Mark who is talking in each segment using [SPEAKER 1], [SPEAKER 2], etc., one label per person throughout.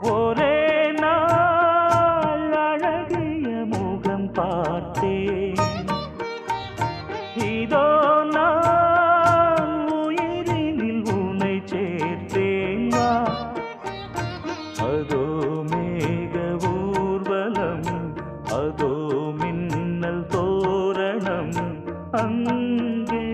[SPEAKER 1] ஒரே நாள் அழகிய முகம் பார்த்தேன். இதோ நான் உயிரினில் உன்னை சேர்த்தேன். அதோ மேக ஊர்வலம், அதோ மின்னல் தோரணம் அங்கே.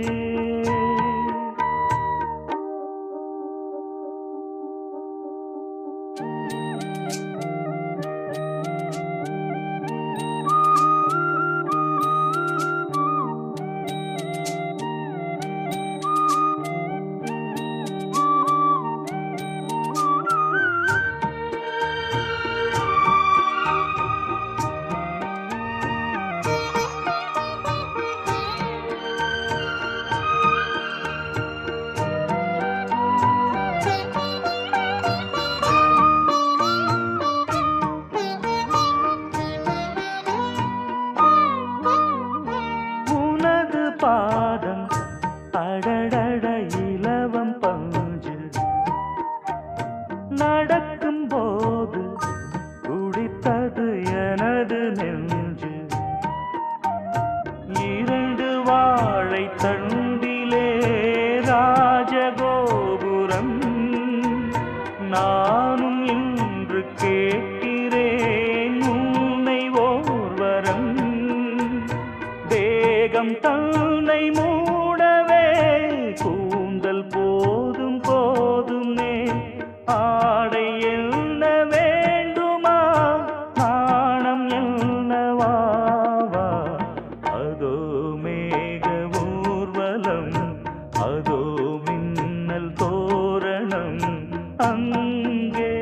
[SPEAKER 1] பாதம் அடடட இலவம் பஞ்சு, நடக்கும் போது குடித்தது எனது நெஞ்சு. இரண்டு வாழை தண்டிலே ராஜகோபுரம், நானும் இன்று கேட்கிறேன் உன்னை ஓர்வரம். தேகம் தன்னை மூடவே கூந்தல் போதும் போதுமே, ஆடை என்ன வேண்டுமா நாணம் என்னவாவா. அதோ மேக ஊர்வலம், அதோ மின்னல் தோரணம் அங்கே.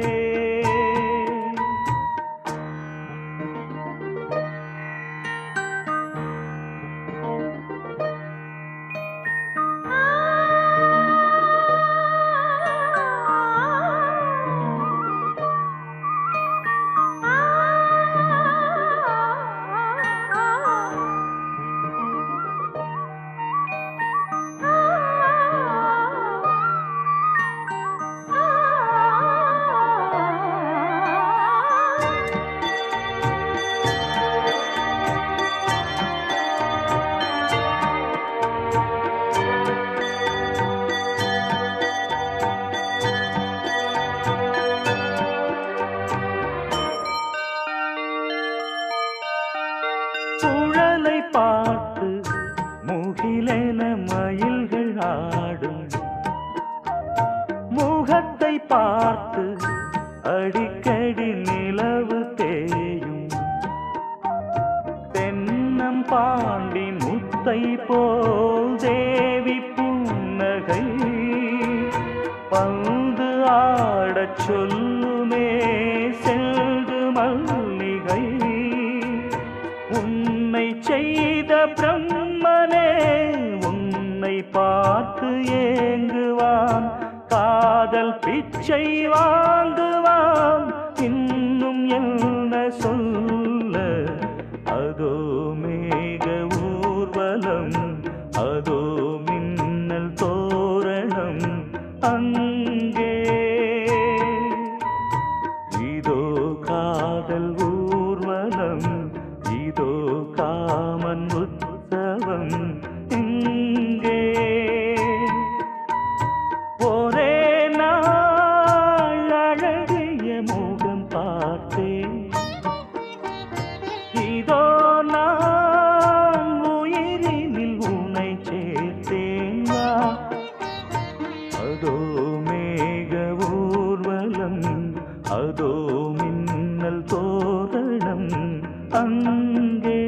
[SPEAKER 1] குழலை பார்த்து முகிலென மயில்கள் ஆடும், முகத்தை பார்த்து அடிக்கடி நிலவு தேயும். தென்னம் பாண்டி முத்தை போல் தேவி புன்னகை, பந்து ஆடச் சொல்லுமே செல்து மல்லிகை. உன்னை செய்த பிரம்மனே உன்னை பார்த்து ஏங்குவான், காதல் பிச்சை வாங்குவான், இன்னும் என்ன சொல்ல. அதோ மேக ஊர்வலம், அதோ மின்னல் தோரணம் அங்கே. இதோ காதல் ஊர்வலம், இதோ காமன் உற்சவம் இங்கே. ஒரே நாள் அழகிய முகம் பார்த்தேன். இதோ நான் உயிரினில் உன்னை சேர்த்தேன். அதோ மேக ஊர்வலம், அதோ மின்னல் தோரணம் அங்கே.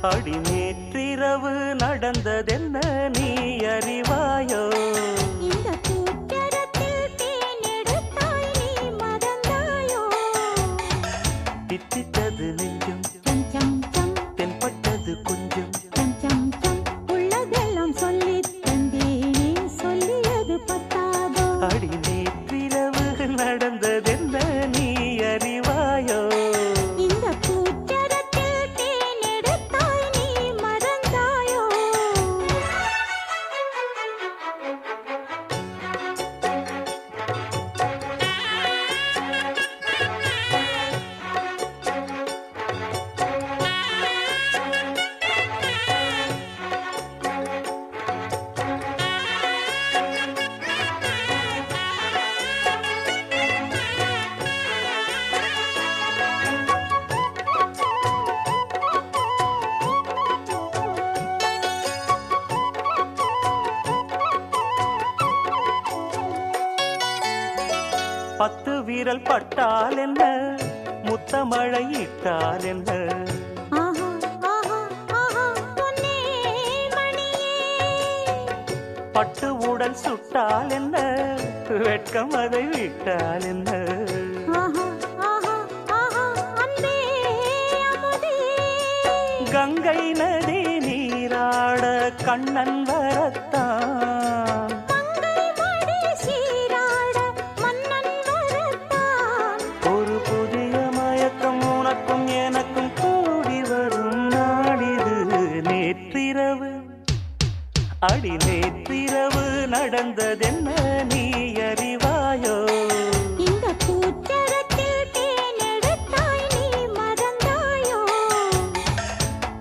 [SPEAKER 1] அடி நேற்றிரவு நடந்ததென்ன நீ அறிவாயோ? விரல் பட்டால் என்ன, முத்தமழை இட்டால் என்ன, பட்டு உடல் சுட்டால் என்ன, வெட்கம் அதை விட்டால் என்ன. கங்கை நதி நீராட கண்ணன் வரத்தான், ஒரு புதிய மயக்கம் உனக்கும் எனக்கும் கூடி வரும் நாடிது. நேற்றிரவு அடி நேற்றிரவு நடந்ததென்ன நீ அறிவாயோ?
[SPEAKER 2] இந்த பூச்சரத்தில் தேனெடுத்தாய் நீ மறந்தாயோ?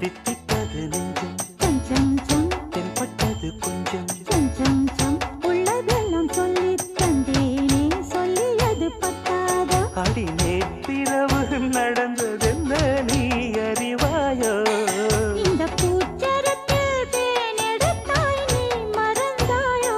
[SPEAKER 1] தித்தித்தது நெஞ்சம்
[SPEAKER 2] கொஞ்சம் சம்
[SPEAKER 1] தென்பட்டது கொஞ்சம்
[SPEAKER 2] கொஞ்சம் சம் உள்ளதெல்லாம் சொல்லித் தந்தேனே, சொல்லியது பத்தாதோ?
[SPEAKER 1] அடி நேற்றிரவு நடந்ததென்ன நீ அறிவாயோ?
[SPEAKER 2] இந்த பூச்சரத்தில் தேனெடுத்தாய் நீ மறந்தாயோ?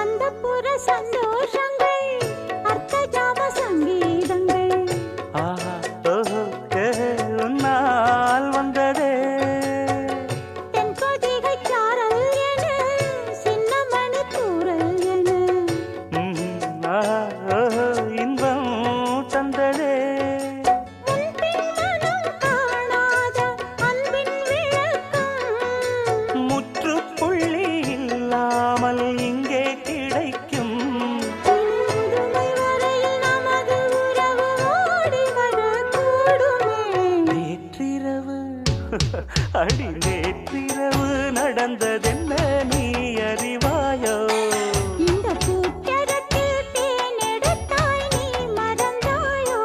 [SPEAKER 2] அந்தப்புற சந்தோஷங்கள், அர்த்தஜாம சங்கீதங்கள்,
[SPEAKER 1] ஆஹா ஓஹோ உன்னால் வந்ததே,
[SPEAKER 2] தென்பொதிகைச் சாரல் என, சின்னமணி தூறல் என,
[SPEAKER 1] ஆஹா ஓஹோ இன்பம் தந்ததே.
[SPEAKER 2] முன்பின் மனம் காணாத அன்பின் விளக்கம்,
[SPEAKER 1] முற்றுப்புள்ளி இல்லாமல் இங்கே கிடைக்கும்.
[SPEAKER 2] முதுமை வரையில் நமது உறவு ஓடி வரக்கூடுமே.
[SPEAKER 1] நேற்றிரவு அடி நேற்றிரவு நடந்ததென்ன நீ அறிவாயோ?
[SPEAKER 2] இந்த பூச்சரத்தில் தேனெடுத்தாய் நீ மறந்தாயோ?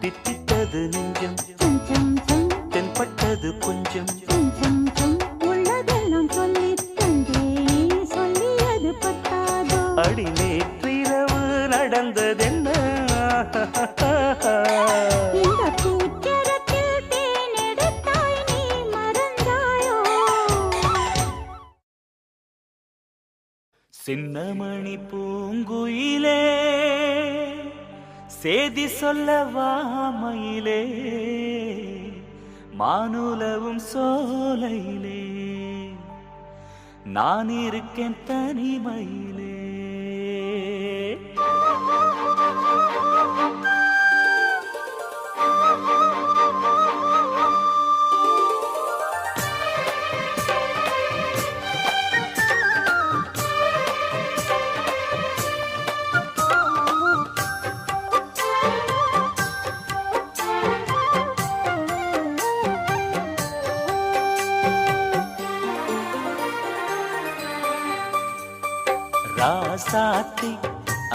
[SPEAKER 1] தித்தித்தது நெஞ்சம்
[SPEAKER 2] கொஞ்சம் சம்
[SPEAKER 1] தென்பட்டது கொஞ்சம்
[SPEAKER 2] கொஞ்சம் சம் உள்ளதெல்லாம் சொல்லித் தந்தேனே, சொல்லியது பத்தாதோ?
[SPEAKER 1] அடி நேற்றிரவு நடந்ததென்ன.
[SPEAKER 2] இந்த பூச்சரத்தில் தேனெடுத்தாய் நீ மறந்தாயோ?
[SPEAKER 1] சின்னமணி பூங்குயிலே சேதி சொல்ல வாமையிலே, மானுலவும் சோலையிலே நான் இருக்கேன் தனிமையிலே. ராசாத்தி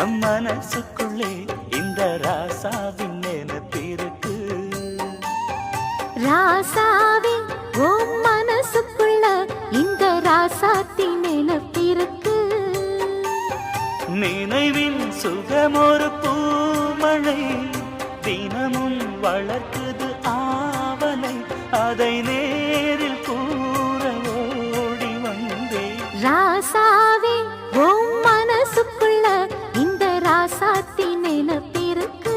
[SPEAKER 1] அம்மனசுக்குள்ளே இந்த ராசாவின் நினைப்பிருக்கு.
[SPEAKER 2] ராசாவே உன் மனசுக்குள்ள இந்த ராசாத்தி நினைப்பிருக்கு.
[SPEAKER 1] நினைவின் சுகமொரு பூமழை தினமும் வளர்க்குது ஆவலை, அதை நேரில் கூற ஓடி வந்தேன்.
[SPEAKER 2] ராசாவே உன் மனசுக்குள்ள இந்த ராசாத்தி நினைப்பிருக்கு.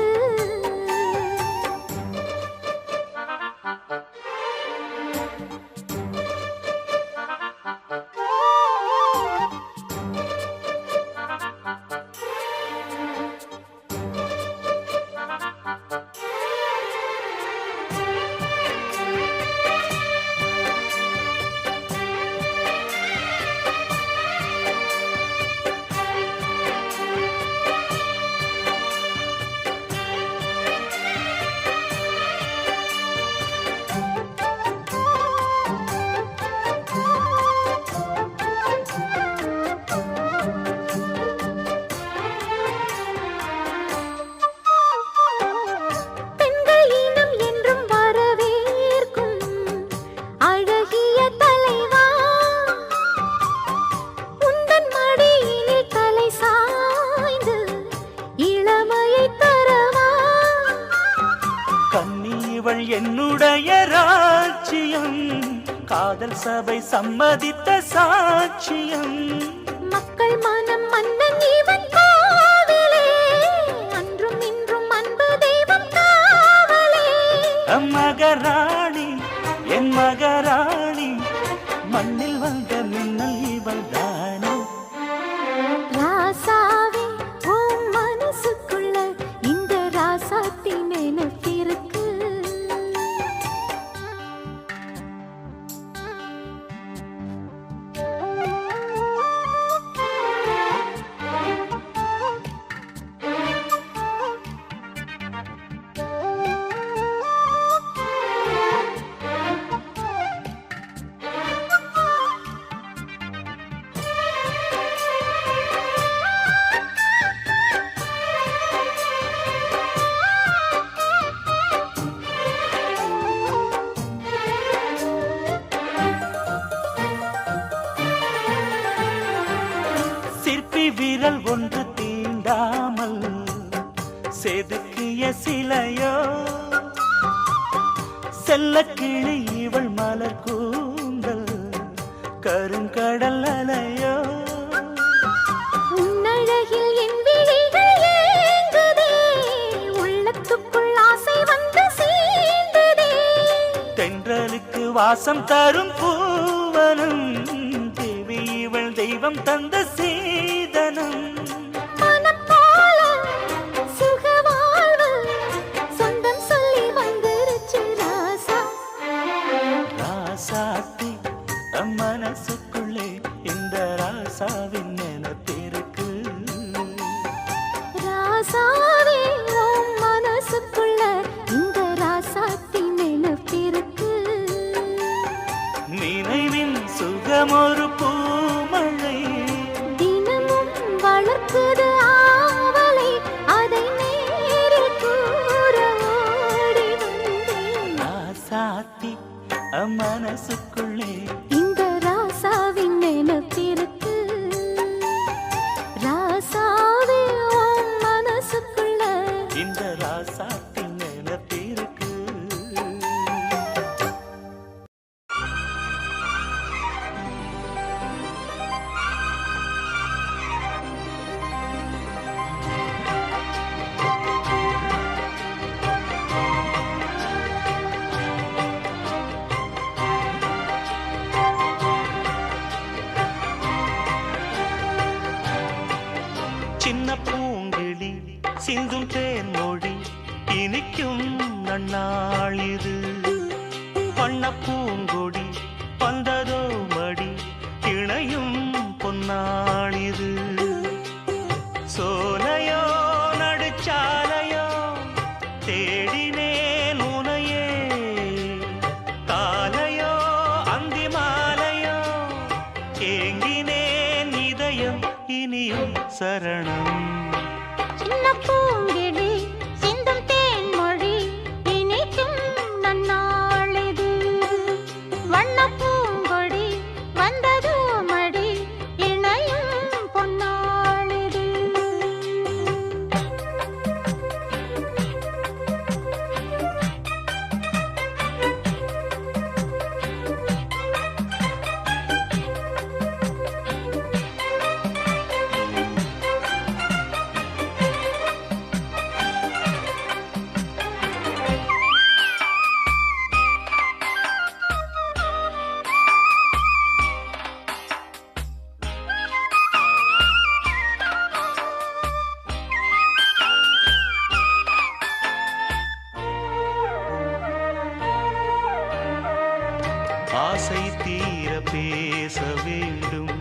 [SPEAKER 1] என்னுடைய ராஜ்யம் காதல் சபை சம்மதித்த சாட்சியம்.
[SPEAKER 2] மக்கள் மனம் மன்னன் இவன் கோவிலே, அன்றும் இன்றும் அன்பு தெய்வம் காவலே.
[SPEAKER 1] மகராணி என் மகராணி, மண்ணில் வந்த மின்னல் இவள் தானே.
[SPEAKER 2] ராசாவே உன் மனசுக்குள்ள இந்த ராசாத்தி நினைப்பிருக்கு.
[SPEAKER 1] சிற்பி விரல் ஒன்று தீண்டாமல் செதுக்கிய சிலையோ, செல்ல கிளி இவள் மலர் கூந்தல் கருங்கடல் அலையோ.
[SPEAKER 2] உன்னழகில் என் விழிகள் ஏங்குதே, உள்ளத்துக்குள் ஆசை வந்து சேர்ந்ததே.
[SPEAKER 1] தென்றலுக்கு வாசம் தரும் பூவனம், தேவி இவள் தெய்வம் தந்த சீதனம்.
[SPEAKER 2] மனம் போல சுகவாழ்வு சொந்தம் சொல்லி வந்துருச்சு ராசா.
[SPEAKER 1] ராசாத்தி மனசுக்குள்ளே இந்த ராசாவின் நினைப்பிருக்கு.
[SPEAKER 2] ராசாவே உன் மனசுக்குள்ள இந்த ராசாத்தி நினைப்பிருக்கு.
[SPEAKER 1] நினைவின் சுகமொரு பூமழை,
[SPEAKER 2] தினமும் வளர்க்குது ஆவலை, அதை நேரில் கூற ஓடி வந்தேன்.
[SPEAKER 1] ராசாத்தி மனசுக்குள்ளே
[SPEAKER 2] இந்த ராசாவின் நினைப்பிருக்கு. ராசாவே உன் மனசுக்குள்ள
[SPEAKER 1] இந்த ராசாத்தின் நினைப்பிருக்கு. சின்ன பூங்கிளி சிந்தும் தேன்மொழி இனிக்கும் நன்னாளிது. வண்ண பூங்கொடி வந்ததோ மடி இணையும் பொன்னாளிது. சோலையோ நடுச்சாலையோ தேடினேன் உனையே, காலையோ அந்தி மாலையோ ஏங்கினேன் இதயம் இனியும் சரணம்.
[SPEAKER 2] சின்ன பூங்கிளி சிந்தும் தேன்மொழி இனிக்கும் நன்னாளிது. வண்ண பூங்கொடி வந்ததோ மடி இணையும் பொன்னாளிது.
[SPEAKER 1] ஆசை தீர பேச வேண்டும்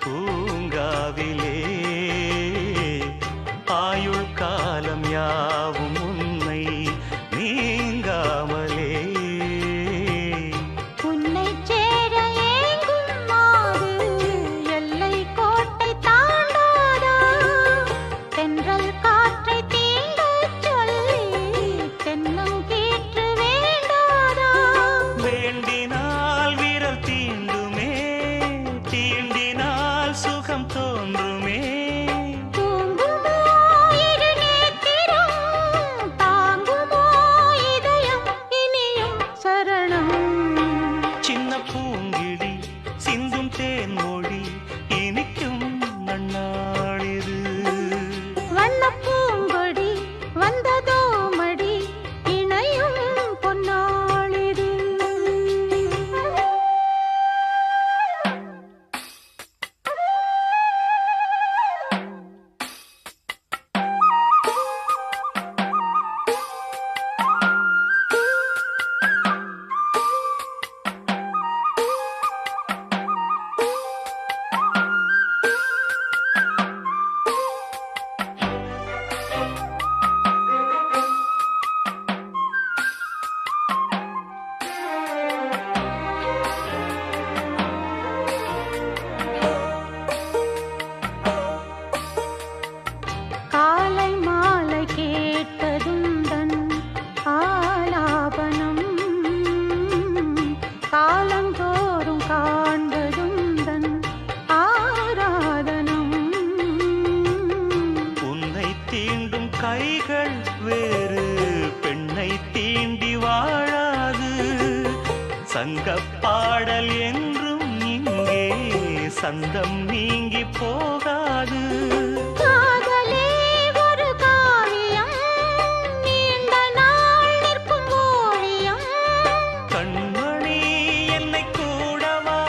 [SPEAKER 1] பூங்காவிலே, ஆயுள் காலம் யாவும் உன்னை நீங்காமலே.
[SPEAKER 2] உன்னை சேர ஏங்கும் மாது எல்லை கோட்டை தாண்டாதா, தென்றல் காற்றை தீண்டச் சொல்லி தென்னங்கீற்று வேண்டாதா.
[SPEAKER 1] வேண்டினால் விரல் தீண்டுமே, தீண்டினால் சுகம் தோன்றுமே.
[SPEAKER 2] தூங்குமோ இரு நேத்திரம்,
[SPEAKER 1] சங்கப் பாடல் என்றும் இங்கே சந்தம் நீங்கி போகாது.
[SPEAKER 2] காதலே ஒரு காவியம், நீண்ட நாள் நிற்கும் ஓவியம்.
[SPEAKER 1] கண்மணி என்னை கூடவா,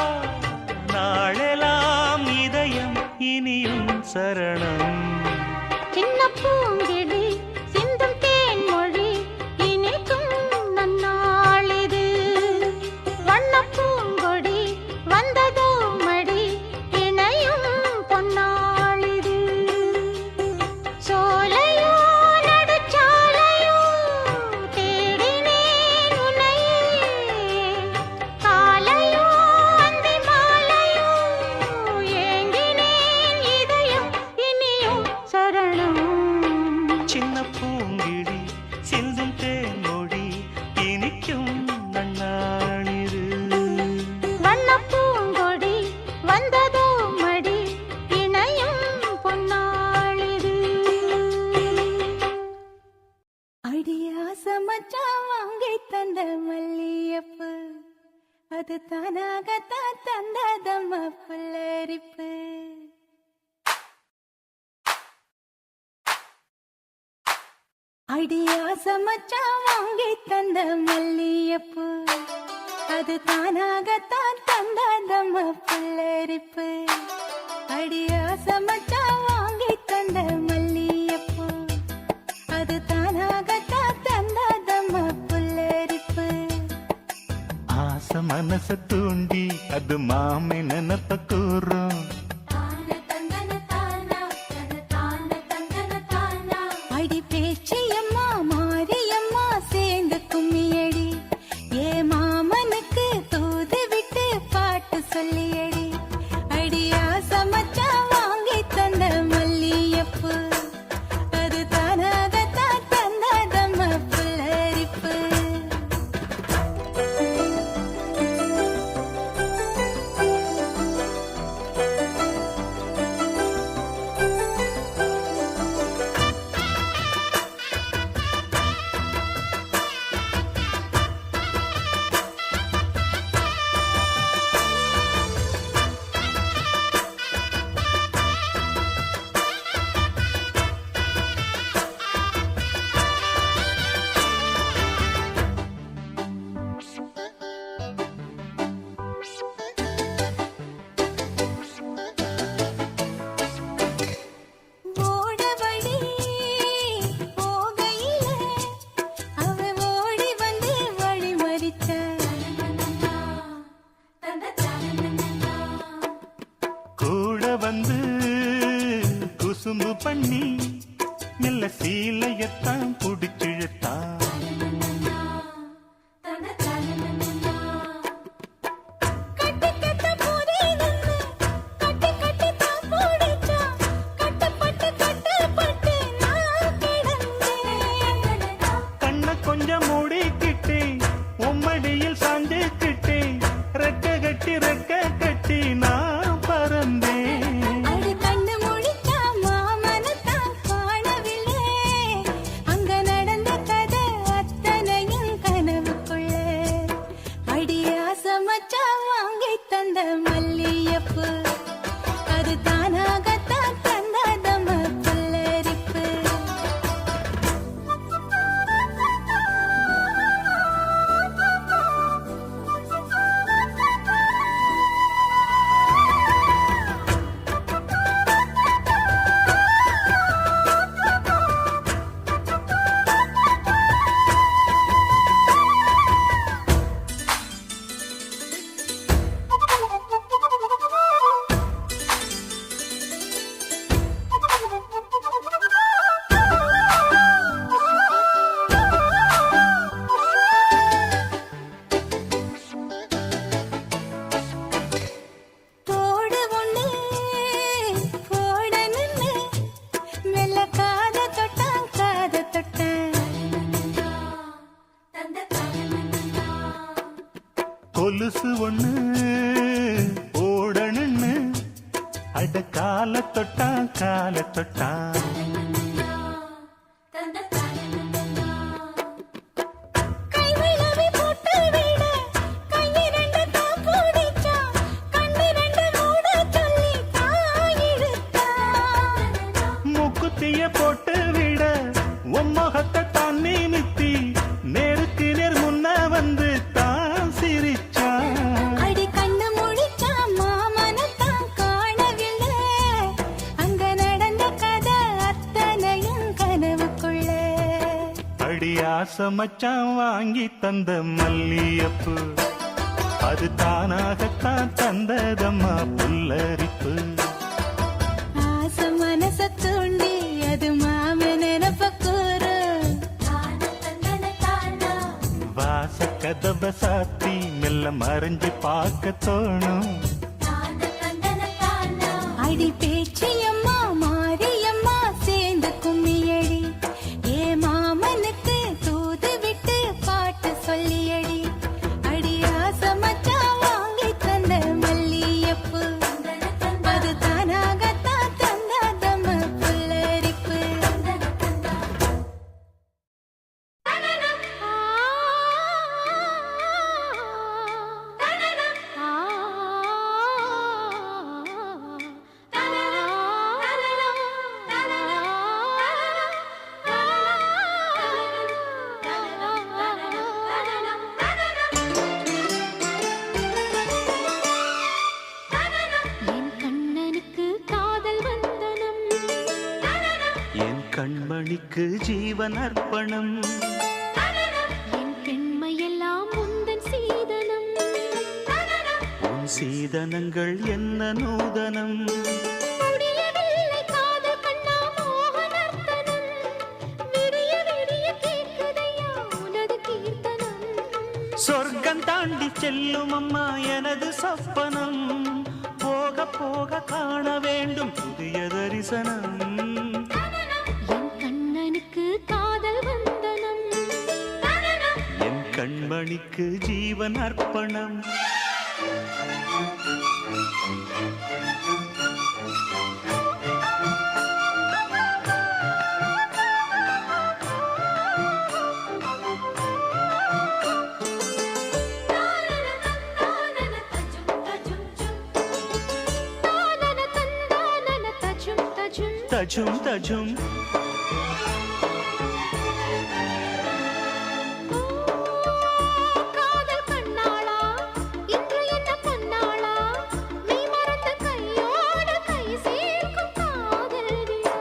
[SPEAKER 1] நாளெல்லாம் இதயம் இனியும் சரணம்.
[SPEAKER 2] சின்ன பூங்கிழி சிந்தும் தேன்மொழி இனிக்கும் நன்னாளிது. வண்ணப் பூங்கொடி வந்ததோ மடி இணையும் பொன்னாளிது. சோலையோ நடுச்சாலையோ தேடினேன் உன்னையே. காலையோ அந்தி மாலையோ ஏங்கினேன் இதயம் இனியும் சரணம்.
[SPEAKER 1] சின்ன பூங்கிழி சிந்தும் தேன்மொழி இனிக்கும் நன்னாளிது.
[SPEAKER 2] வண்ணப் பூங்கொடி வந்ததோ மடி இணையும் பொன்னாளிது.
[SPEAKER 3] அடியாச மச்சான் வாங்கி தந்த மல்லியப்பு, அது தானாகத்தான் தந்ததம்மா புல்லரிப்பு. அடியாச மச்சான் வாங்கி தந்த மல்லியப்பு, அது தானாகத்தான் தந்ததம்மா புல்லரிப்பு. அடியாச மச்சான் வாங்கி தந்த மல்லியப்பு, அது தானாகத்தான் தந்ததம்மா புல்லரிப்பு.
[SPEAKER 1] ஆசை மனச தூண்டி அது மாமை நினப்ப கூறும்.
[SPEAKER 3] அடி பேச்சியம்மா மாரியம்மா சேர்ந்து கும்மியடி, ஏ மாமனுக்கு தூது விட்டு பாட்டு சொல்லியடி. அடியாச மச்சான் வாங்கி தந்த மல்லியப்பு, அது தானாகத்தான் தந்ததம்மா புல்லரிப்பு. ஓடவழி போகையில அவ ஓடி வந்து வழி மறிச்ச.
[SPEAKER 1] கூட வந்து குசும்பு பண்ணி மெல்ல சீலையத்தான் புடிச்சிழுத்தான்.
[SPEAKER 3] கட்டி கட்ட போதே நின்னு கட்டி கட்டி தான் போடிச்சா. கட்டப்பட்டு கட்டப்பட்டு நான் கிடந்தேன்.
[SPEAKER 1] கண்ண கொஞ்சம் மூடிக்கிட்டே உம்மடியில் சாஞ்சுக்கிட்டே ரெக்க கட்டி நான் பறந்தேன்.
[SPEAKER 3] அடி கண்ணு முழிச்சா மாமனத்தான் காணவில்லை. அங்க நடந்த கதை அத்தனையும் கனவுக்குள்ள. அடியாச மச்சான் வாங்கி தந்த மல்லியப்பு, அது தானாகத்தான் தந்ததம்மா புல்லரிப்பு. தோடு ஒண்ணு போட நின்னு மெல்ல காத தொட்டான்.
[SPEAKER 1] கொலுசு ஒண்ணு ஓடணுன்னு அட கால தொட்டான்.
[SPEAKER 3] கைவிளவி போட்டு விட கையை
[SPEAKER 1] மச்சான் வாங்கி தந்த மல்லியப்பு அது தானாகத்தான் தந்ததம்மா புல்லரிப்பு.
[SPEAKER 3] ஆசை மனச தூண்டி அது மாம நினப்ப கூறு.
[SPEAKER 1] வாச கதவ சாத்தி மெல்ல மறைஞ்சு பார்க்க தோணும்.
[SPEAKER 3] அடி பேச்சியம்மா மாரியம்மா சேர்ந்து கும்மியடி. ஏ மாமனுக்கு தூது விட்டு பாட்டு சொல்லியடி. அடி ஆசை மச்சான் வாங்கி தந்த மல்லியப்பு அது தானாகத்தான் தந்தாதம்ம புல்லரிப்பு.
[SPEAKER 2] என் கண்ணனுக்கு காதல் வந்தனம்,
[SPEAKER 1] என் கண்மணிக்கு ஜீவன் அர்ப்பணம்.
[SPEAKER 2] என் பெண்மையெல்லாம் உந்தன் சீதனம்.
[SPEAKER 1] உன் சீதனங்கள் என்ன நூதனம்.
[SPEAKER 2] முடியவில்லை காதல் கண்ணா மோகனர்த்தனம். விடிய விடிய கேட்குதையா உனது கீர்த்தனம்.
[SPEAKER 1] சொர்க்கம் தாண்டி செல்லும் அம்மா எனது சொப்பனம். போக போக காண வேண்டும் புதிய தரிசனம்.
[SPEAKER 2] என் கண்ணனுக்கு காதல் வந்தனம்,
[SPEAKER 1] என் கண்மணிக்கு ஜீவன் அர்ப்பணம்.
[SPEAKER 2] தானன தந்தானன தஜும் தஜும்.
[SPEAKER 1] தஜும் தஜும்
[SPEAKER 2] ஓ, காதல் கண்ணாளா இன்று என்ன பொன்னாளா. மெய் மறந்த கையோடு கை சேர்க்கும் காதல் விழா.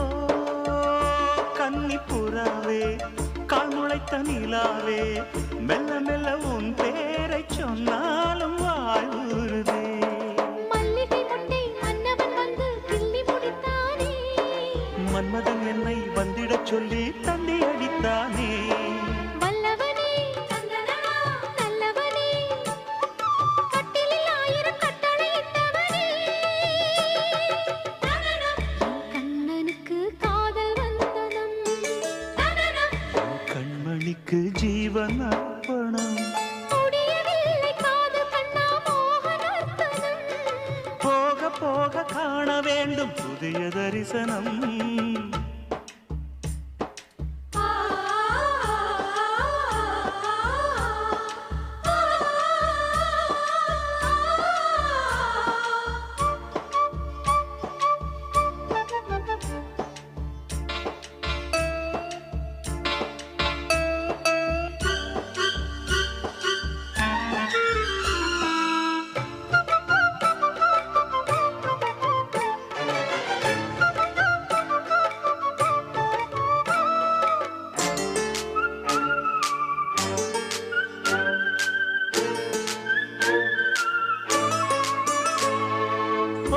[SPEAKER 1] ஓ கன்னி புறாவே கால் முளைத்த நிலாவே மெல்ல மெல்ல உன் பேரை சொன்னாலும் வாழ்வுறுதே.
[SPEAKER 2] மல்லிகை முட்டை மன்னவன் வந்து கிள்ளி முடித்தானே.
[SPEAKER 1] மன்மதன் என்னை வந்திடச் சொல்லி தந்தி அடித்தானே.
[SPEAKER 2] வல்லவனே நல்லவனே கட்டிலில் 1000 கட்டளையிட்டவனே. என் கண்ணனுக்கு காதல் வந்தனம்,
[SPEAKER 1] என் கண்மணிக்கு ஜீவன் அர்ப்பணம்.
[SPEAKER 2] முடியவில்லை காதல் கண்ணா மோகனர்த்தனம்.
[SPEAKER 1] போக போக காண வேண்டும் புதிய தரிசனம்.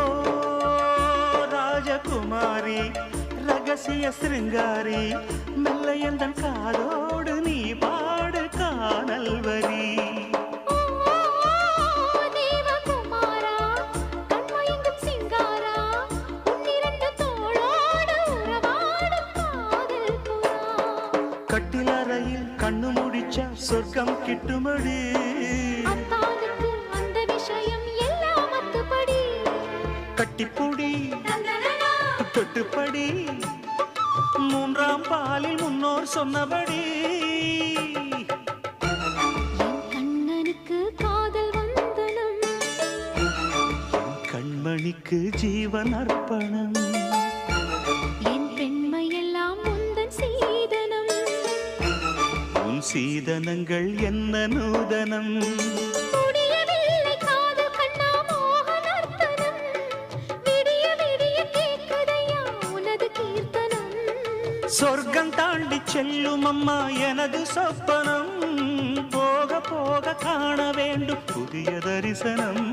[SPEAKER 1] ஓ ராஜகுமாரி ரகசிய சிருங்காரி மெல்ல எந்தன் காதோடு நீ பாடு காணல் வரி.
[SPEAKER 2] ஓ தேவகுமாரா கண்மயங்கும் சிங்காரா உன்னிரண்டு தோளோடு உறவாடும் காதல் புறா.
[SPEAKER 1] கட்டிலறையில் கண்ணு முடிச்சா சொர்க்கம் கிட்டுமடி.
[SPEAKER 2] அத்தானுக்கு அந்த விஷயம் எல்லாம் அத்துப்படி.
[SPEAKER 1] கட்டிப்புடி தொட்டுப்படி மூன்றாம் பாலில் முன்னோர் சொன்னபடி.
[SPEAKER 2] என் கண்ணனுக்கு காதல் வந்தனம்,
[SPEAKER 1] என் கண்மணிக்கு ஜீவன் அர்ப்பணம்.
[SPEAKER 2] என் பெண்மையெல்லாம் உந்தன் சீதனம்.
[SPEAKER 1] உன் சீதனங்கள் என்ன நூதனம்.
[SPEAKER 2] முடியவில்லை காதல் கண்ணா மோகனர்த்தனம். விடிய விடிய கேட்குதையா உனது கீர்த்தனம்.
[SPEAKER 1] சொர்க்கம் தாண்டி செல்லும் அம்மா எனது சொப்பனம் போக போக காண வேண்டும் புதிய தரிசனம்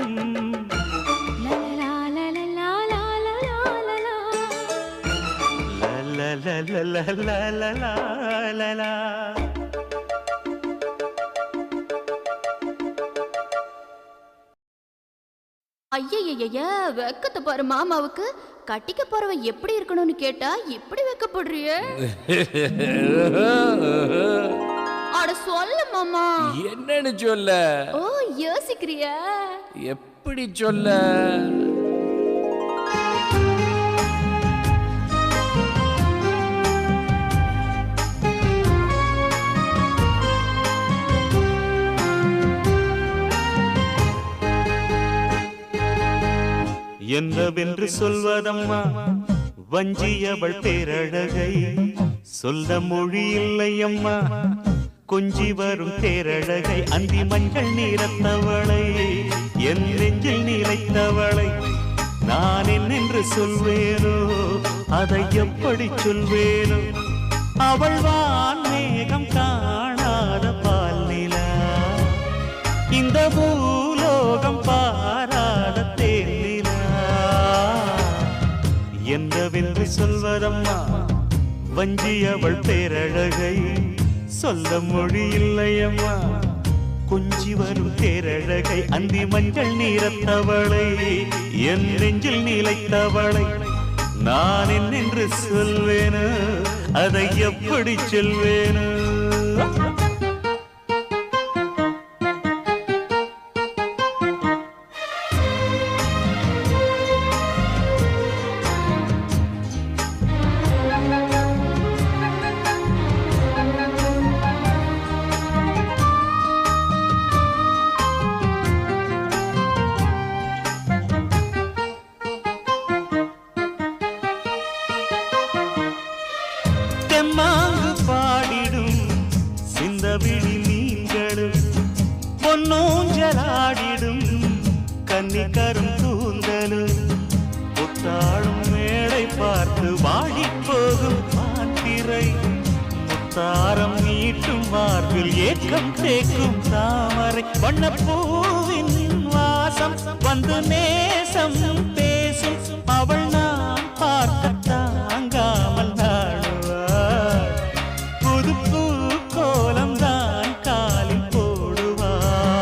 [SPEAKER 4] ஐயய்ய வெக்கத்தை பாரு மாமாவுக்கு. கட்டிக்க போறவ எப்படி இருக்கணும்னு கேட்டா இப்படி வெக்கப்படுறிய? அட சொல்ல மாமா.
[SPEAKER 5] என்னன்னு சொல்ல?
[SPEAKER 4] ஓ யோசிக்கிறியா?
[SPEAKER 5] எப்படி சொல்ல?
[SPEAKER 1] என்னவென்று சொல்வதம்மா வஞ்சியவள் பேரழகை சொல்ல மொழி இல்லை அம்மா கொஞ்சி வரும் தேரழகை அந்தி மஞ்சள் நீரத்தவளை என் நெஞ்சில் நிலைத்தவளை நான் என்னென்று சொல்வேனோ அதை எப்படி சொல்வேனோ அவள் வான் மேகம் காணாத பால் நிலா இந்த பூலோகம் பாராத தேன் என்னவென்று சொல்வதம்மா வஞ்சியவள் பேரழகை சொல்ல மொழி இல்லையம்மா கொஞ்சி வரும் தேரழகை அந்தி மஞ்சள் நீரத்தவளை என் நெஞ்சில் நிலைத்தவளை நான் என்னென்று சொல்வேனோ அதை எப்படி சொல்வேனோ தெம்மாங்கு பாடிடும் சிந்தவிழி மீன்களும் பொன்னூஞ்சலாடிடும் கன்னிக்கரும் கூந்தலும் புத்தாளும் மேடை பார்த்து வாடி போகும் மாத்திரை முத்தாரம் நீட்டும் மார்பில் ஏக்கம் தேக்கும் தாமரை வண்ணப்பூவின் வாசம் வந்து நேசம் பேசும் அவள் நாம் பார்க்க தாங்காமல் நாடுவாள் புது பூ கோலம் தான் காலில் போடுவாள்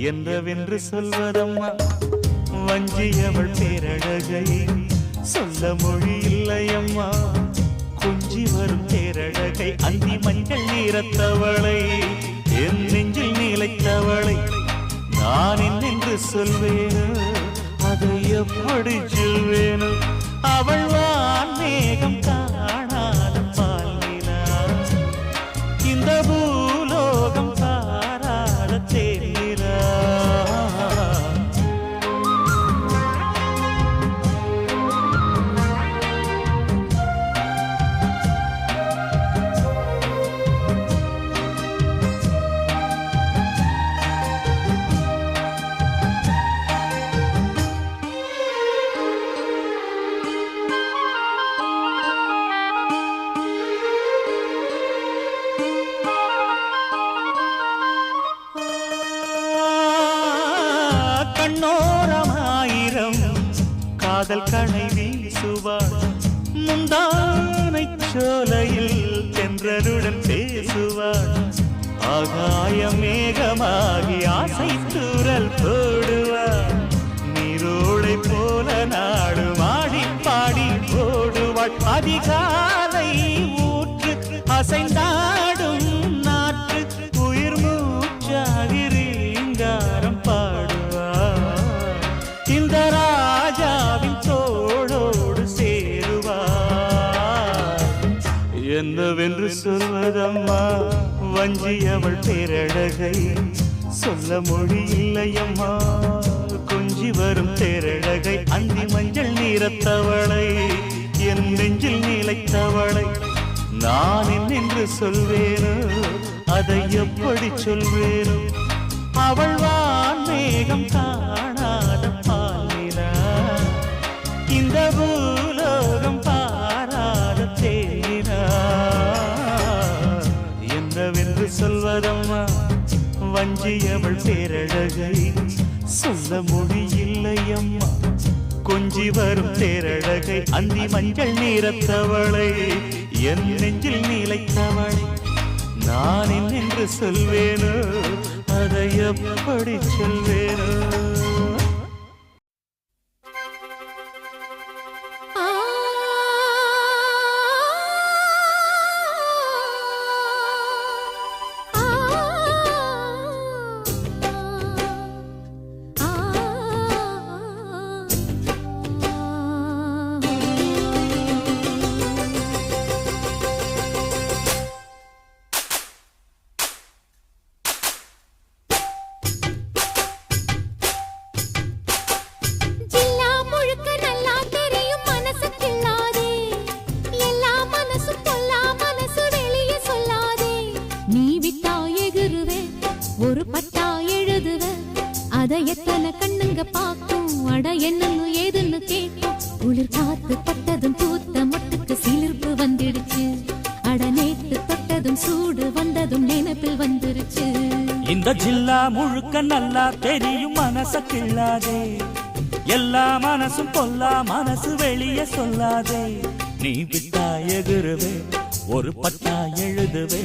[SPEAKER 1] என்னவென்று சொல்வதம்மா வஞ்சியவள் பேரழகை சொல்ல மொழி இல்லையம்மா கொஞ்சி வரும் தேரழகை அந்தி மஞ்சள் நீரத்தவளை என் நெஞ்சில் நிலைத்தவளை நான் என்னென்று சொல்வேனோ அதை எப்படி சொல்வேனோ அவள் வான் மேகம் காணாத பால் நிலா இந்த பூலோகம் பாராத தேனிலா கண்ணோரமாயிரம் காதல் கணை வீசுவாள் முந்தானை சோலையில் தென்றலுடன் பேசுவாள் ஆகாய மேகமாகி ஆசை தூரல் போடுவாள் நீரோடை போல நாடு மாடி பாடி ஓடுவாள் அதிகாலை ஊற்று அசைந்தாடும் நாற்று உயிர் மூச்சாகி ரீங்காரம் பாடுவாள் இந்த ராஜாவின் தோளோடு சேருவாள் என்னவென்று சொல்வதம்மா வஞ்சியவள் பேரழகை சொல்ல மொழி இல்லையம்மா கொஞ்சி வரும் தேரழகை அந்தி மஞ்சள் நீரத்தவளை என் நெஞ்சில் நிலைத்தவளை நான் என்னென்று சொல்வேனோ அதை எப்படி சொல்வேனோ அவள் வான் மேகம் காணாத பால் நிலா இந்த பூலோகம் பாராத தேனிலா சொல்வதம்மா வஞ்சியவள் பேரழகை சொல்ல மொழியில்லையம்மா கொஞ்சி வரும் தேரழகை அந்தி மஞ்சள் நீரத்தவளை என் நெஞ்சில் நீலைத்தவளை நான் என்னென்று சொல்வேனோ அதை எப்படி சொல்வேனோ
[SPEAKER 2] ஒரு பட்டா எழுதுவ அத எத்தனை கண்ணுங்க பாக்கும் அட என்னன்னு ஏதுன்னு கேட்கும் குளிர் காத்து பட்டதும் பூத்த மொட்டுக்கு சிலிர்ப்பு வந்துடுச்சு அட நேத்து தொட்டதும் சூடு வந்ததும் நினைப்பில் வந்துருச்சு
[SPEAKER 1] இந்த ஜில்லா முழுக்க நல்லா தெரியும் மனச கிள்ளாதே எல்லா மனசும் பொல்லா மனசு வெளியே சொல்லாதே நீ விட்டா எகுருவே ஒரு பட்டா எழுதுவே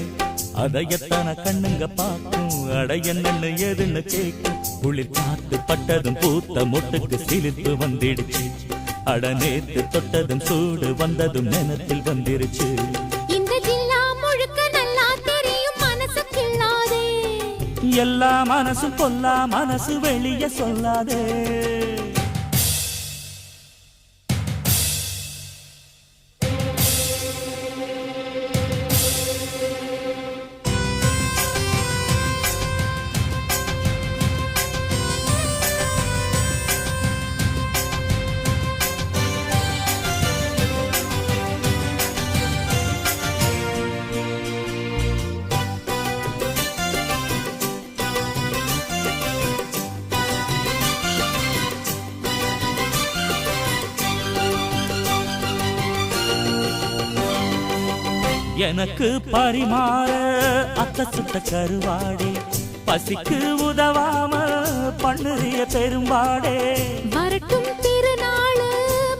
[SPEAKER 1] அத எத்தனை கண்ணுங்க பாக்கும் அட என்னன்னு எதுன்னு கேட்கும் குளிர் காத்து பட்டதும் பூத்த மொட்டுக்கு சிலிர்ப்பு வந்துடுச்சு அட நேத்து தொட்டதும் சூடு வந்ததும் நினைப்பில் வந்துருச்சு
[SPEAKER 2] இந்த ஜில்லா முழுக்க நல்லா தெரியும் மனசு கிள்ளாதே
[SPEAKER 1] எல்லா மனசும் பொல்லா மனசு வெளியே சொல்லாதே எனக்கு பரிமாற அத்த சுட்ட கருவாடே பசிக்கு உதவாம பண்ணுறிய பெரும்பாடே
[SPEAKER 2] வரட்டும் திருநாள்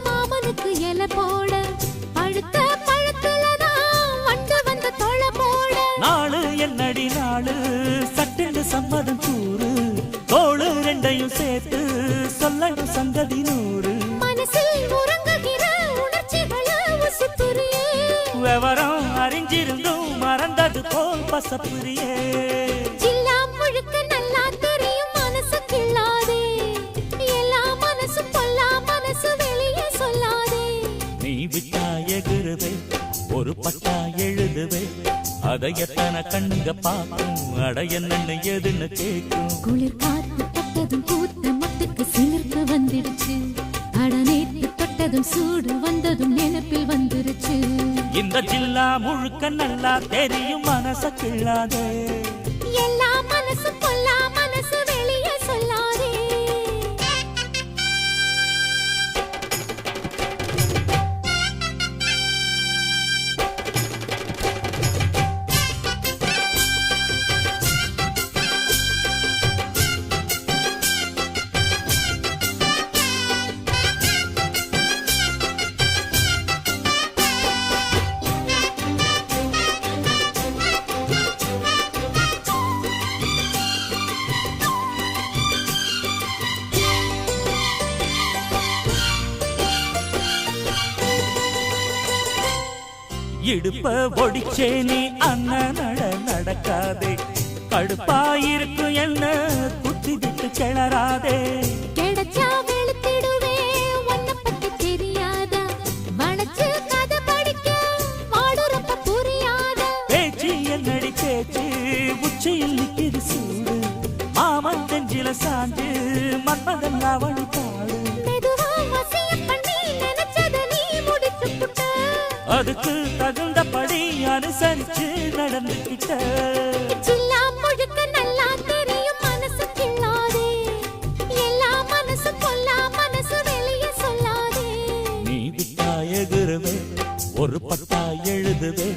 [SPEAKER 2] மாமனுக்கு இலை போட பழுத்த பழத்துலதான் வண்டு வந்த தொலை போட
[SPEAKER 1] நாளு என்னடி நாளு சட்டென்று சம்மதம் கூறு தோளு ரெண்டையும் சேர்த்து சொல்லணும் சங்கதி நூறு
[SPEAKER 2] மனசில் உறங்குகிற உணர்ச்சிகளை உசுப்புரியே
[SPEAKER 1] விவரம் அறிஞ்சிருந்தும் மறந்தது போல் பசப்புரியே
[SPEAKER 2] ஜில்லா முழுக்க நல்லா தெரியும் மனசு கிள்ளாதே எல்லா மனசும் பொல்லா மனசு வெளியே சொல்லாதே
[SPEAKER 1] நீ விட்டா எகுருவே ஒரு பட்டா எழுதுவே அதை எத்தனை கண்ணுங்க பாக்கும் அட என்னன்னு எதுன்னு கேட்கும்
[SPEAKER 2] குளிர் காத்து பட்டதும் பூத்த மொட்டுக்கு சிலிர்ப்பு வந்துடுச்சு அட நேத்து தொட்டதும் சூடு வந்ததும் நினைப்பில் வந்துருச்சு
[SPEAKER 1] இந்த ஜில்லா முழுக்க நல்லா தெரியும் மனச கிள்ளாதே
[SPEAKER 2] எல்லா மனசு பொல்லா மனசு வெளியே சொல்லாதே
[SPEAKER 1] இடுப்ப ஒடிச்சே நீ அண்ணன் நடக்காதே கடுப்பாயிருக்கும் என்ன குத்தி விட்டு கிளறாதே
[SPEAKER 2] கிடைச்சா வெளுத்திடுவே உன்னை பத்தி தெரியாதா வளைச்சு கதை படிக்க வாடுறப்ப புரியாதா
[SPEAKER 1] பேச்சு என்னடி பேச்சு உச்சையில் நிக்கிது சூடு மாமன் தெஞ்சில சாஞ்சு மன்மதல்லா வழி பாடு
[SPEAKER 2] மெதுவா வசிய பண்ணி நினைச்சத நீ முடிச்சு புட்ட
[SPEAKER 1] அதுக்கு தகுந்தபடி அனுசரிச்சு நடந்துகிட்ட
[SPEAKER 2] ஜில்லா முழுக்க நல்லா தெரியும் மனசு கிள்ளாதே எல்லா மனசு பொல்லா மனசு வெளியே சொல்லாதே
[SPEAKER 1] நீ விட்டா எகுருவே ஒரு பட்டா எழுதுவே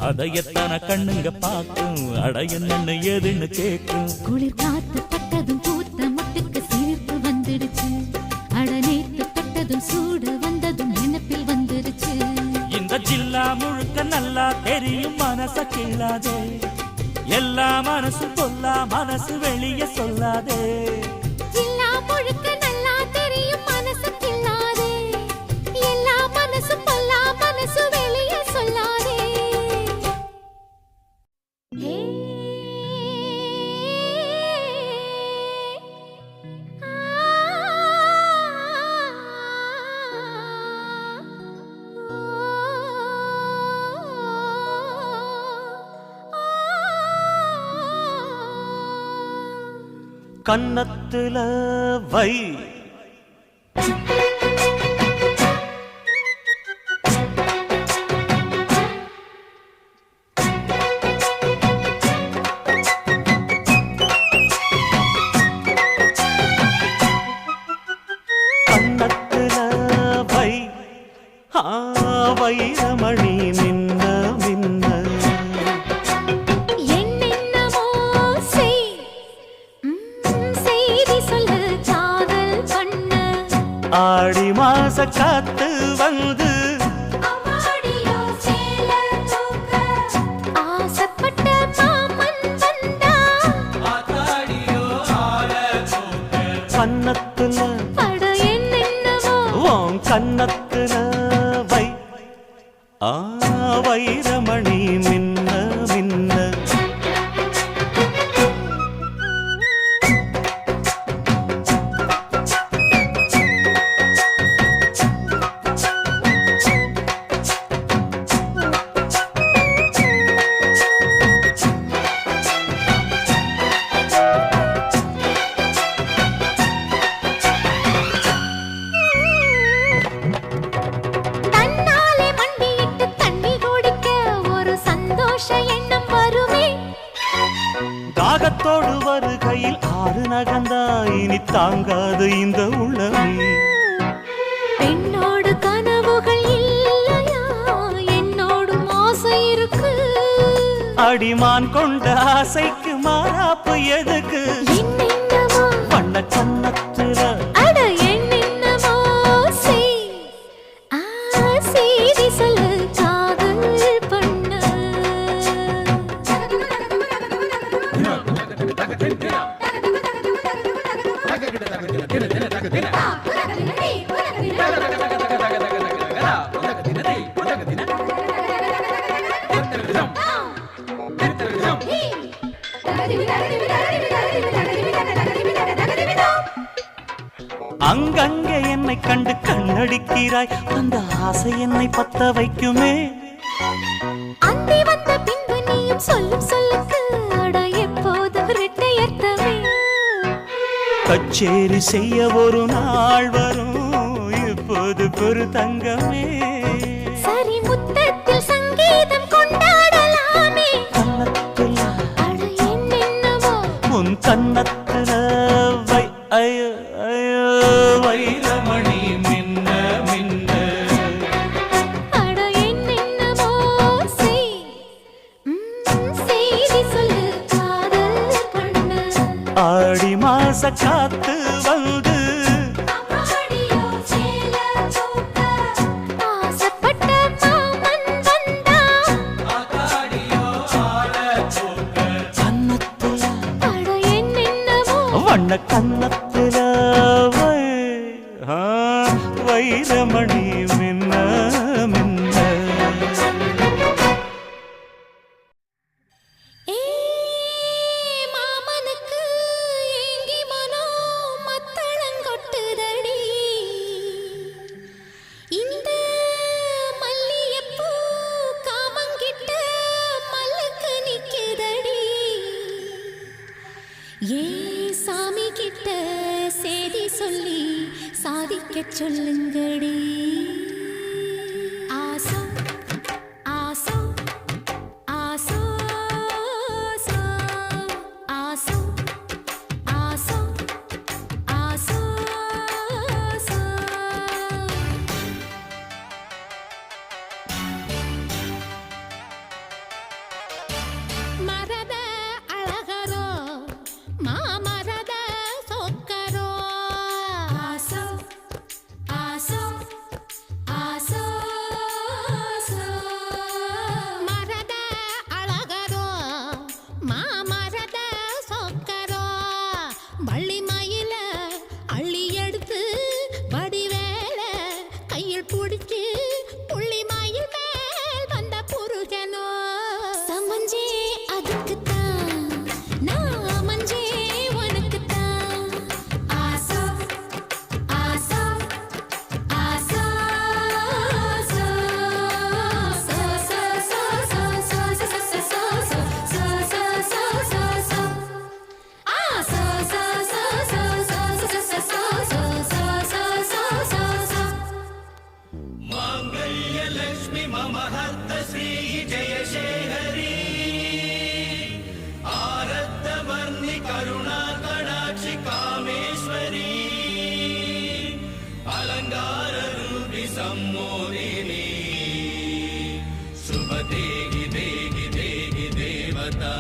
[SPEAKER 1] அதை எத்தனை கண்ணுங்க பார்க்கும் அட என்னன்னு ஏதுன்னு கேட்கும்.
[SPEAKER 2] குளிர் காத்து பட்டதும் பூத்த மொட்டுக்கு சிரிப்பு வந்துடுச்சு. அட நேத்து பட்டதும் சூடு வந்ததும் நினைப்பில் வந்துடுச்சு.
[SPEAKER 1] இந்த ஜில்லா முழுக்க நல்லா தெரியும் மனச கிள்ளாதே. எல்லா மனசு பொல்லா மனசு வெளியே சொல்லாதே.
[SPEAKER 2] எல்லா முழுக்க நல்லா தெரியும் மனசு கிள்ளாதே. எல்லா மனசு பொல்லா மனசு வெளியே சொல்லாதே. ஹே
[SPEAKER 1] கன்னத்துல வை கன்னத்துல வை வைரமணி மின்ன மின்ன
[SPEAKER 2] என்னென்னமோ செய். செய்தி சொல்லு காதல் பண்ண.
[SPEAKER 1] ஆடி மாச காத்து வந்து
[SPEAKER 2] அம்மாடியோ சேல தூக்க. ஆசைப்பட்ட மாமன் வந்தா.
[SPEAKER 1] கன்னத்துல
[SPEAKER 2] அட என்னென்னமோ
[SPEAKER 1] உன் கன்னத்துல வை வைரமணி மின்ன மின்ன.
[SPEAKER 2] தன்னாலே மண்டியிட்டு தண்ணி குடிக்க ஒரு சந்தோஷ எண்ணம் வருமே.
[SPEAKER 1] தாகத்தோடு வருகையில் ஆறு நகந்தா இனி தாங்காது இந்த உள்ளமே.
[SPEAKER 2] பெண்ணோடு கனவுகள் இல்லையா? என்னோடும் ஆசை இருக்கு.
[SPEAKER 1] அடிமான் கொண்ட ஆசைக்கு மாறாப்பு எதுக்கு?
[SPEAKER 2] என்னென்னமோ
[SPEAKER 1] வண்ண கன்னத்துல
[SPEAKER 2] அட என்னென்னமோ செய். செய்தி சொல்லு காதல் பண்ண.
[SPEAKER 1] அங்கங்கே என்னை கண்டு கண்ணடிக்கிறாய் அந்த ஆசை என்னை பத்த வைக்குமே.
[SPEAKER 2] அந்தி வந்த பின்பு நீயும் சொல்லும் சொல்லுக்கு அட எப்போதும் இரட்டையர்த்தமே.
[SPEAKER 1] கச்சேரி செய்ய ஒரு நாள் வரும் இப்போது பொறு தங்கமே.
[SPEAKER 2] சரி முத்தத்தில் சங்கீதம் கொண்டாடலாமே.
[SPEAKER 1] கன்னத்துல
[SPEAKER 2] அட என்னென்னவோ
[SPEAKER 1] உன் கன்னத்துல வை ஐயோ ஐயோ வைரமணி மின்ன மின்ன.
[SPEAKER 2] அட என்னென்னவோ செய். செய்தி சொல்லு காதல் பண்ண.
[SPEAKER 1] ஆடி மாச காத்து வந்து
[SPEAKER 2] அம்மாடியோ சேல தூக்க. ஆசைப்பட்ட மாமன் வந்தா.
[SPEAKER 1] கன்னத்துல
[SPEAKER 2] அட என்னென்னவோ
[SPEAKER 1] வண்ண கன்னத்துல வைரமணி மின்ன மின்ன.
[SPEAKER 2] ஏ மாமனுக்கு ஏங்கி மனோ மத்தளங்கொட்டுதடி. இந்த மல்லியப்பூ காமங்கிட்ட மல்லுக்கு நிக்குதடி. ஏ சாமி கிட்ட சேதி சொல்லி சாதிக்க சொல்லுங்கடி. ஆசோ ஆசோ ஆசோ ஆசோ ஆசோ ஆசோ ஆசோ. மரத அழகரோ மாமரத சொக்கரோ
[SPEAKER 3] ஆசோ ஆசோ ஆசோ
[SPEAKER 2] மரத அழகரோ மாமரத சொக்கரோ வள்ளி மயில அள்ளி எடுத்து வடிவேல கையில் பிடிச்சு புள்ளி மயில் மேல் வந்த புருஷனோ
[SPEAKER 3] சமஞ்சே அதுக்குத்தான் நான் அமைஞ்சே உனக்குத்தான் ஆசோ ஆசோ ஆசோ சோ சோ சோ சோ சோ சோ சோ சோ சோ சோ சோ சோ சோ ஆசோ சோ சோ சோ சோ சோ சோ சோ சோ சோ சோ சோ
[SPEAKER 1] माङ्गल्यलक्ष्मि मम हर्त श्री जयशेखरी आरद्धवर्णि करुणा कडाक्षि कामेश्वरी अलङ्काररूपि सम्मोदिनी शुभ देहि देहि देहि देवता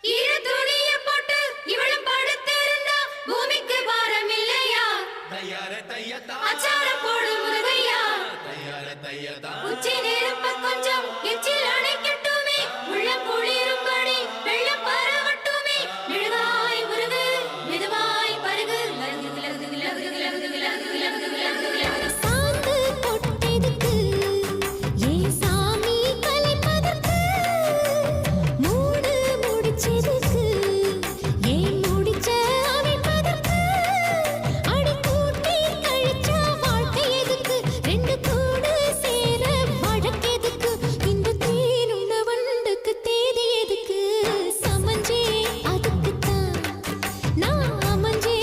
[SPEAKER 3] இரு துணிய போட்டு இவளும் படுத்திருந்தா பூமிக்கு பாரம் இல்லையா
[SPEAKER 1] तैयार तैयता
[SPEAKER 3] அச்சாரம் போடு முருகையா
[SPEAKER 1] तैयार तैयता
[SPEAKER 3] உச்சி நெருப்ப கொஞ்சம் எச்சில் அணைக்கட்டுமே உள்ளம் குளிரும்படி வெள்ளம் பரவட்டுமே மெழுகாய் முருகு மெதுவாய் பருகு லகு லகு லகு லகு லகு லகு லகு லகு சாந்து கொட்டெதுக்கு ஏன் சாமி கலைப்பதற்கு மூடு முடிச்சதுக்கு ஏன் முடிச்ச அமைப்பதற்கு அடி கூட்டி கழிச்சா வாழ்க்கை எதுக்கு ரெண்டு கூடு சேர வழக்கெதுக்கு இந்த தேனுண்ட வண்டுக்கு தேதி எதுக்கு சமஞ்சே அதுக்குத்தான் நான் அமைஞ்சே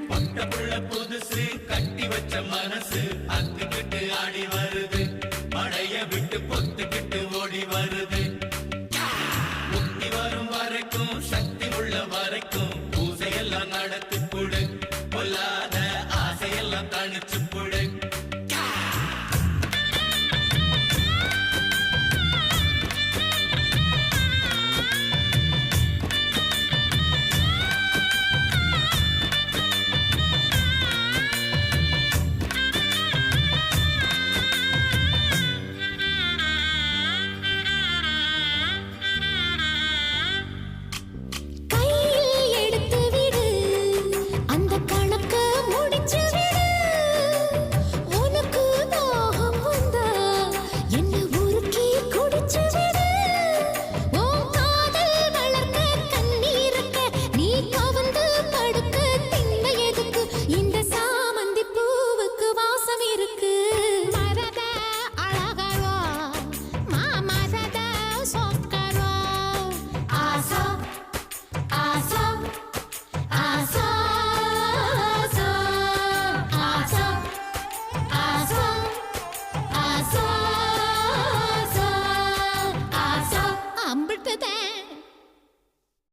[SPEAKER 1] பட்ட புள்ள புதுசு கட்டி வச்ச மனசு அத்துக்கிட்டு ஆடி வருது